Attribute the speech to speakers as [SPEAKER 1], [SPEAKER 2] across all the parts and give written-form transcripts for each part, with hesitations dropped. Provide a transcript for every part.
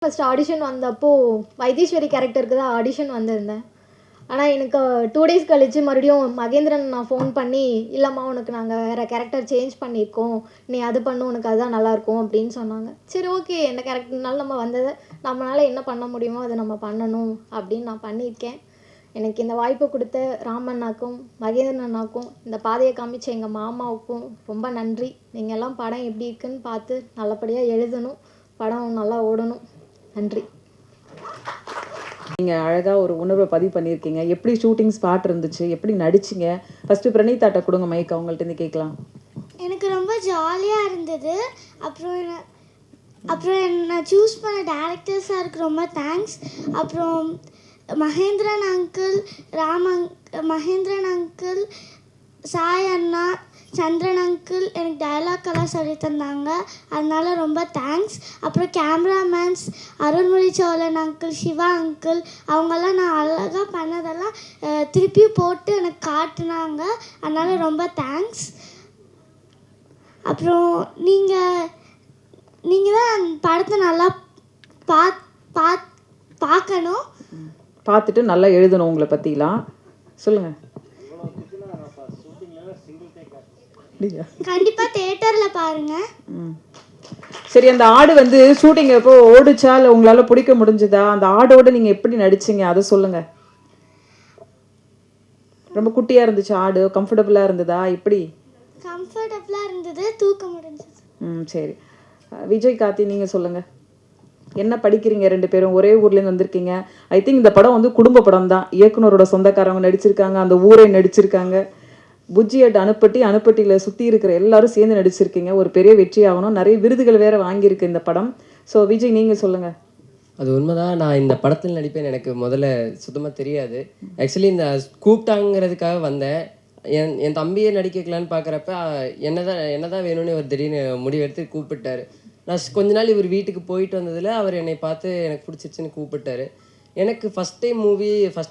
[SPEAKER 1] First audition வந்தப்போ வைத்தீஸ்வரி கேரக்டருக்கு தான் ஆடிஷன் வந்திருந்தேன். ஆனால் எனக்கு 2 டேஸ் கழித்து மறுபடியும் மகேந்திரன் நான் ஃபோன் பண்ணி, இல்லைம்மா உனக்கு நாங்கள் வேறு கேரக்டர் சேஞ்ச் பண்ணியிருக்கோம், நீ அது பண்ணு, உனக்கு அதுதான் நல்லாயிருக்கும் அப்படின்னு சொன்னாங்க. சரி ஓகே, என்ன கேரக்டர்னாலும் நம்ம வந்ததை நம்மளால் என்ன பண்ண முடியுமோ அதை நம்ம பண்ணணும் அப்படின்னு நான் பண்ணியிருக்கேன். எனக்கு இந்த வாய்ப்பு கொடுத்த ராமண்ணாக்கும் மகேந்திரன் அண்ணாக்கும் இந்த பாதையை காமிச்ச எங்கள் மாமாவுக்கும் ரொம்ப நன்றி. நீங்கள் எல்லாம் படம் எப்படி இருக்குன்னு பார்த்து நல்லபடியாக எழுதணும், படம் நல்லா ஓடணும். நன்றி.
[SPEAKER 2] நீங்கள் அழகாக ஒரு உணர்வை பதிவு பண்ணியிருக்கீங்க. எப்படி ஷூட்டிங் ஸ்பாட் இருந்துச்சு, எப்படி நடிச்சிங்க? ஃபஸ்ட்டு பிரணீதாட்ட கொடுங்க மைக், அவங்கள்ட்ட கேட்கலாம்.
[SPEAKER 3] எனக்கு ரொம்ப ஜாலியாக இருந்தது. அப்புறம் நான் சூஸ் பண்ண டேரக்டர்ஸாருக்கு ரொம்ப தேங்க்ஸ். அப்புறம் மகேந்திரன் அங்கிள், சாய் அண்ணா, சந்திரன் அங்கிள் எனக்கு டயலாக்கெல்லாம் சொல்லி தந்தாங்க, அதனால ரொம்ப தேங்க்ஸ். அப்புறம் cameramen Arunmozhi Cholan uncle, Siva uncle, அவங்கெல்லாம் நான் அழகாக பண்ணதெல்லாம் திருப்பி போட்டு எனக்கு காட்டினாங்க, அதனால ரொம்ப தேங்க்ஸ். அப்புறம் நீங்கள் தான் படத்தை நல்லா பார்க்கணும்,
[SPEAKER 2] பார்த்துட்டு நல்லா எழுதணும். உங்களை பற்றிலாம் சொல்லுங்கள்.
[SPEAKER 3] கண்டிப்பா தியேட்டர்ல பாருங்க.
[SPEAKER 2] சரி, அந்த ஆடு வந்து ஷூட்டிங் எப்போ ஓடுச்சா இல்லை உங்களால பிடிக்க முடிஞ்சதா? அந்த ஆடோட நீங்க எப்படி நடிச்சீங்க அதை சொல்லுங்க. ரொம்ப குட்டியா இருந்துச்சு ஆடு, கம்ஃபர்டபுளா இருந்ததா? எப்படி?
[SPEAKER 3] கம்ஃபர்டபுளா இருந்தது, தூக்க முடிஞ்சது.
[SPEAKER 2] சரி, விஜய் கார்த்தி நீங்க சொல்லுங்க. என்ன படிக்கிறீங்க? 2 பேரும் ஒரே ஊர்லேருந்து வந்திருக்கீங்க. ஐ திங்க் இந்த படம் வந்து குடும்ப படம் தான். இயக்குனரோட சொந்தக்காரவங்க நடிச்சிருக்காங்க, அந்த ஊரை நடிச்சிருக்காங்க. புஜ்ஜி அட் அணுப்பட்டியில் சுற்றி இருக்கிற எல்லாரும் சேர்ந்து நடிச்சிருக்கீங்க. ஒரு பெரிய வெற்றி ஆகணும். நிறைய விருதுகள் வேற வாங்கியிருக்கு இந்த படம். ஸோ விஜய் நீங்கள் சொல்லுங்கள்.
[SPEAKER 4] அது உண்மைதான். நான் இந்த படத்தில் நடிப்பேன் எனக்கு முதல்ல சுத்தமாக தெரியாது. ஆக்சுவலி இந்த கூப்பிட்டாங்கிறதுக்காக வந்தேன். என் தம்பியை நடிக்கலான்னு பார்க்குறப்ப என்னதான் வேணும்னு ஒரு திடீர்னு முடிவெடுத்து கூப்பிட்டாரு. நான் கொஞ்ச நாள் இவர் வீட்டுக்கு போயிட்டு வந்ததில் அவர் என்னை பார்த்து எனக்கு பிடிச்சிருச்சுன்னு கூப்பிட்டாரு. எனக்கு ஃபஸ்ட்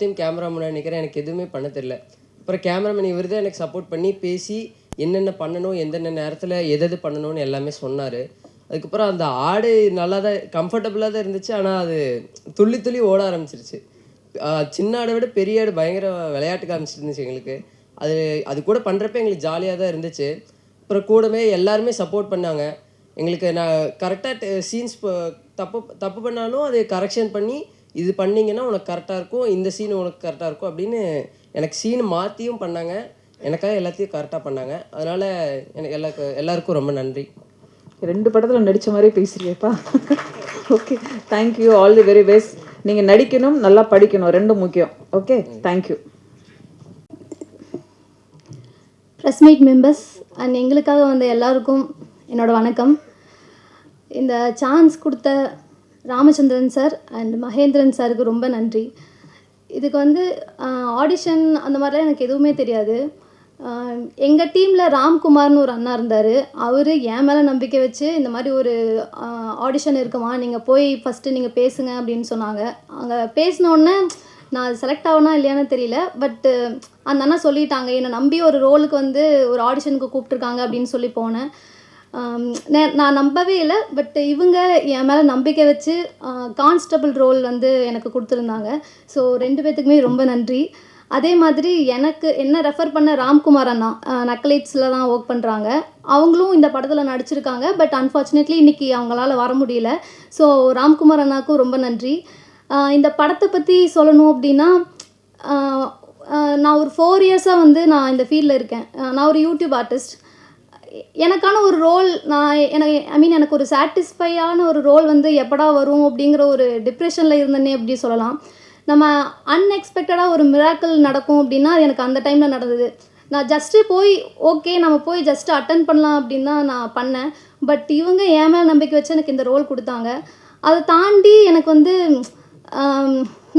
[SPEAKER 4] டைம் கேமரா முன்னாடி நிற்கிறேன். எனக்கு எதுவுமே பண்ண தெரியல. அப்புறம் கேமராமேன் இவர் தான் எனக்கு சப்போர்ட் பண்ணி பேசி என்னென்ன பண்ணணும், எந்தெந்த நேரத்தில் எது பண்ணணும்னு எல்லாமே சொன்னார். அதுக்கப்புறம் அந்த ஆடு நல்லா தான் கம்ஃபர்டபுளாக தான் இருந்துச்சு. ஆனால் அது துள்ளி ஓட ஆரம்பிச்சிருச்சு. சின்ன ஆடை விட பெரிய ஆடு பயங்கர விளையாட்டு காமிச்சிருந்துச்சு எங்களுக்கு. அது கூட பண்ணுறப்ப எங்களுக்கு ஜாலியாக தான் இருந்துச்சு. அப்புறம் கூடவே எல்லாருமே சப்போர்ட் பண்ணாங்க எங்களுக்கு. நான் கரெக்டாக சீன்ஸ் தப்பு பண்ணாலும் அதை கரெக்ஷன் பண்ணி இது பண்ணிங்கன்னா உனக்கு கரெக்டாக இருக்கும், இந்த சீன் உனக்கு கரெக்டாக இருக்கும் அப்படின்னு எனக்கு சீன் மாற்றியும் பண்ணாங்க. எனக்காக எல்லாத்தையும் கரெக்டாக பண்ணாங்க. அதனால் எனக்கு எல்லாருக்கும் ரொம்ப நன்றி.
[SPEAKER 2] 2 படத்தில் நடித்த மாதிரி பேசுறியப்பா. Okay, thank you, all the very best. நீங்கள் நடிக்கணும், நல்லா படிக்கணும், 2 முக்கியம். Okay, thank you.
[SPEAKER 1] Press meet members and எங்களுக்காக வந்த எல்லாருக்கும் என்னோட வணக்கம். இந்த சான்ஸ் கொடுத்த ராமச்சந்திரன் சார் அண்ட் மகேந்திரன் சாருக்கு ரொம்ப நன்றி. இதுக்கு வந்து ஆடிஷன் அந்த மாதிரிலாம் எனக்கு எதுவுமே தெரியாது. எங்கள் டீமில் ராம்குமார்னு ஒரு அண்ணா இருந்தார். அவர் என் மேலே நம்பிக்கை வச்சு இந்த மாதிரி ஒரு ஆடிஷன் இருக்குமா, நீங்கள் போய் ஃபஸ்ட்டு நீங்கள் பேசுங்க அப்படின்னு சொன்னாங்க. அங்கே பேசினோடனே நான் செலக்ட் ஆகணும் இல்லையான்னு தெரியல, பட்டு அந்த அண்ணா சொல்லிட்டாங்க, என்னை நம்பி ஒரு ரோலுக்கு வந்து ஒரு ஆடிஷனுக்கு கூப்பிட்ருக்காங்க அப்படின்னு சொல்லி போனேன். நான் நம்பவே இல்லை, பட் இவங்க என் மேலே நம்பிக்கை வச்சு கான்ஸ்டபிள் ரோல் வந்து எனக்கு கொடுத்துருந்தாங்க. ஸோ 2 பேர்த்துக்குமே ரொம்ப நன்றி. அதே மாதிரி எனக்கு என்ன ரெஃபர் பண்ண ராம்குமார் அண்ணா நக்கலைட்ஸில் தான் ஒர்க் பண்ணுறாங்க. அவங்களும் இந்த படத்தில் நடிச்சிருக்காங்க. பட் அன்ஃபார்ச்சுனேட்லி இன்றைக்கி அவங்களால வர முடியல. ஸோ ராம்குமார் அண்ணாவுக்கும் ரொம்ப நன்றி. இந்த படத்தை பற்றி சொல்லணும் அப்படின்னா, நான் ஒரு 4 இயர்ஸாக வந்து நான் இந்த ஃபீல்டில் இருக்கேன். நான் ஒரு யூடியூப் ஆர்டிஸ்ட். எனக்கான ஒரு ரோல் எனக்கு ஒரு சாட்டிஸ்ஃபையான ஒரு ரோல் வந்து எப்படா வரும் அப்படிங்கிற ஒரு டிப்ரெஷனில் இருந்தேனே அப்படி சொல்லலாம். நம்ம அன்எக்ஸ்பெக்டடாக ஒரு மிராக்கிள் நடக்கும் அப்படின்னா அது எனக்கு அந்த டைமில் நடந்தது. நான் ஜஸ்ட்டு போய் நம்ம போய் ஜஸ்ட்டு அட்டன் பண்ணலாம் அப்படின்னு தான் நான் பண்ணேன். பட் இவங்க என் மேலே நம்பிக்கை வச்சு எனக்கு இந்த ரோல் கொடுத்தாங்க. அதை தாண்டி எனக்கு வந்து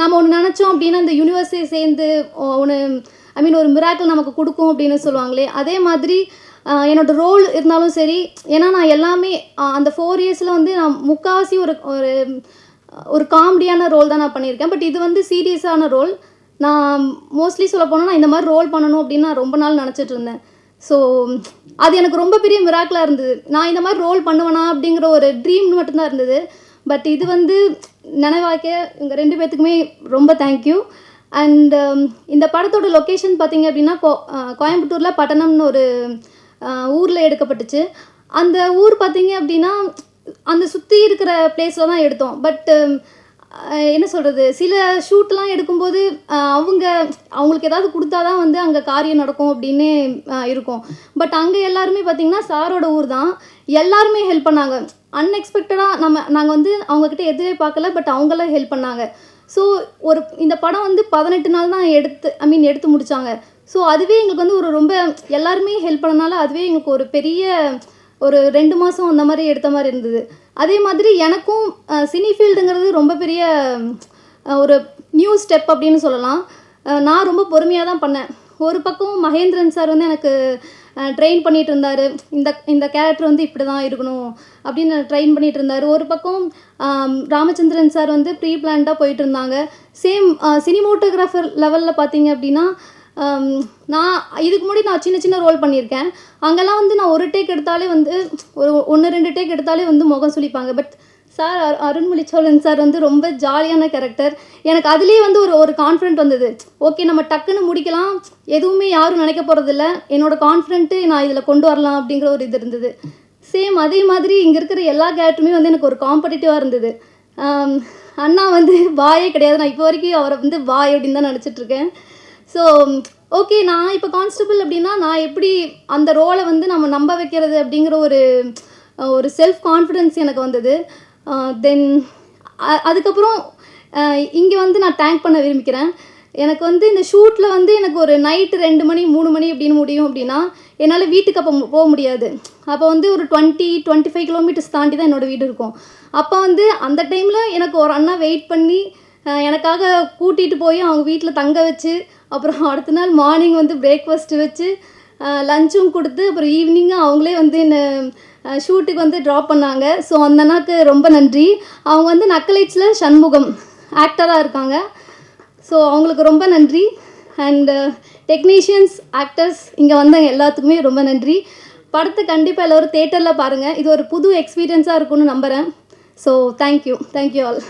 [SPEAKER 1] நம்ம ஒன்று நினச்சோம் அப்படின்னா இந்த யூனிவர்ஸே சேர்ந்து ஒரு மிராக்கிள் நமக்கு கொடுக்கும் அப்படின்னு சொல்லுவாங்களே, அதே மாதிரி என்னோடய ரோல் இருந்தாலும் சரி. ஏன்னா நான் எல்லாமே அந்த 4 இயர்ஸில் வந்து நான் முக்கால்வாசி ஒரு காமெடியான ரோல் தான் நான் பண்ணியிருக்கேன். பட் இது வந்து சீரியஸான ரோல். நான் மோஸ்ட்லி சொல்ல போனால் நான் இந்த மாதிரி ரோல் பண்ணணும் அப்படின்னு நான் ரொம்ப நாள் நினச்சிட்டு இருந்தேன். ஸோ அது எனக்கு ரொம்ப பெரிய மிராக்கிளாக இருந்தது. நான் இந்த மாதிரி ரோல் பண்ணுவேனா அப்படிங்கிற ஒரு ட்ரீம் மட்டும்தான் இருந்தது. பட் இது வந்து நினைவாக்க இவங்க 2 பேர்த்துக்குமே ரொம்ப தேங்க்யூ. அண்ட் இந்த படத்தோட லொக்கேஷன் பார்த்தீங்க அப்படின்னா கோயம்புத்தூரில் பட்டணம்னு ஒரு ஊரில் எடுக்கப்பட்டுச்சு. அந்த ஊர் பார்த்தீங்க அப்படின்னா அந்த சுற்றி இருக்கிற பிளேஸில் தான் எடுத்தோம். பட் என்ன சொல்கிறது, சில ஷூட்லாம் எடுக்கும்போது அவங்களுக்கு ஏதாவது கொடுத்தா தான் வந்து அங்கே காரியம் நடக்கும் அப்படின்னு இருக்கும். பட் அங்கே எல்லாருமே பார்த்திங்கன்னா சாரோட ஊர் தான். எல்லாருமே ஹெல்ப் பண்ணாங்க. அன்எக்ஸ்பெக்டடாக நாங்கள் வந்து அவங்கக்கிட்ட எதுவே பார்க்கல, பட் அவங்களாம் ஹெல்ப் பண்ணாங்க. ஸோ இந்த படம் வந்து 18 நாள் தான் எடுத்து முடித்தாங்க. ஸோ அதுவே எங்களுக்கு வந்து ரொம்ப எல்லாருமே ஹெல்ப் பண்ணனால அதுவே எங்களுக்கு ஒரு பெரிய ஒரு 2 மாதம் அந்த மாதிரி எடுத்த மாதிரி இருந்தது. அதே மாதிரி எனக்கும் சினி ஃபீல்டுங்கிறது ரொம்ப பெரிய ஒரு நியூ ஸ்டெப் அப்படின்னு சொல்லலாம். நான் ரொம்ப பொறுமையாக தான் பண்ணேன். ஒரு பக்கம் மகேந்திரன் சார் வந்து எனக்கு ட்ரெயின் பண்ணிகிட்டு இருந்தார். இந்த கேரக்டர் வந்து இப்படி தான் இருக்கணும் அப்படின்னு ட்ரெயின் பண்ணிகிட்டு இருந்தார். ஒரு பக்கம் ராமச்சந்திரன் சார் வந்து ப்ரீ பிளான்டாக போயிட்டு இருந்தாங்க. சேம் சினிமோட்டோகிராஃபர் லெவலில் பார்த்தீங்க அப்படின்னா நான் இதுக்கு முன்னாடி நான் சின்ன சின்ன ரோல் பண்ணியிருக்கேன். அங்கெல்லாம் வந்து நான் ஒரு டேக் எடுத்தாலே வந்து ஒரு 1-2 டேக் எடுத்தாலே வந்து முகம் சுளிப்பாங்க. பட் சார் அருண்மொழிச்சோழன் சார் வந்து ரொம்ப ஜாலியான கேரக்டர். எனக்கு அதுலேயே வந்து ஒரு கான்ஃபிடென்ட் வந்தது. ஓகே, நம்ம டக்குன்னு முடிக்கலாம், எதுவுமே யாரும் நினைக்க போகிறதில்ல, என்னோடய கான்ஃபிடென்ட்டு நான் இதில் கொண்டு வரலாம் அப்படிங்கிற ஒரு இது இருந்தது. சேம் அதே மாதிரி இங்கே இருக்கிற எல்லா கேரக்டருமே வந்து எனக்கு ஒரு காம்படிட்டிவாக இருந்தது. அண்ணா வந்து வாயே கிடையாது. நான் இப்போ வரைக்கும் அவரை வந்து வாய் அப்படின்னு தான் நினச்சிட்ருக்கேன். ஸோ ஓகே, நான் இப்போ கான்ஸ்டபிள் அப்படின்னா நான் எப்படி அந்த ரோலை வந்து நம்ம நம்ப வைக்கிறது அப்படிங்கிற ஒரு செல்ஃப் கான்ஃபிடென்ஸ் எனக்கு வந்தது. தென் அதுக்கப்புறம் இங்கே வந்து நான் தேங்க் பண்ண விரும்பிக்கிறேன். எனக்கு வந்து இந்த ஷூட்டில் வந்து எனக்கு ஒரு நைட்டு 2 மணி 3 மணி அப்படின்னு முடியும் அப்படின்னா என்னால் வீட்டுக்கு அப்போ போக முடியாது. அப்போ வந்து ஒரு 20-25 கிலோமீட்டர்ஸ் தாண்டி தான் என்னோடய வீடு இருக்கும். அப்போ வந்து அந்த டைமில் எனக்கு ஒரு அண்ணா வெயிட் பண்ணி எனக்காக கூட்டிகிட்டு போய் அவங்க வீட்டில் தங்க வச்சு, அப்புறம் அடுத்த நாள் மார்னிங் வந்து பிரேக்ஃபாஸ்ட்டு வச்சு லஞ்சும் கொடுத்து, அப்புறம் ஈவினிங்கு அவங்களே வந்து என்னை ஷூட்டுக்கு வந்து ட்ராப் பண்ணாங்க. ஸோ அந்த அண்ணாக்கு ரொம்ப நன்றி. அவங்க வந்து நக்கலைட்ஸில் சண்முகம் ஆக்டராக இருக்காங்க. ஸோ அவங்களுக்கு ரொம்ப நன்றி. அண்டு டெக்னீஷியன்ஸ், ஆக்டர்ஸ், இங்கே வந்த எல்லாத்துக்குமே ரொம்ப நன்றி. படத்தை கண்டிப்பாக எல்லோரும் தேட்டரில் பாருங்கள். இது ஒரு புது எக்ஸ்பீரியன்ஸாக இருக்கும்னு நம்புகிறேன். So thank you all.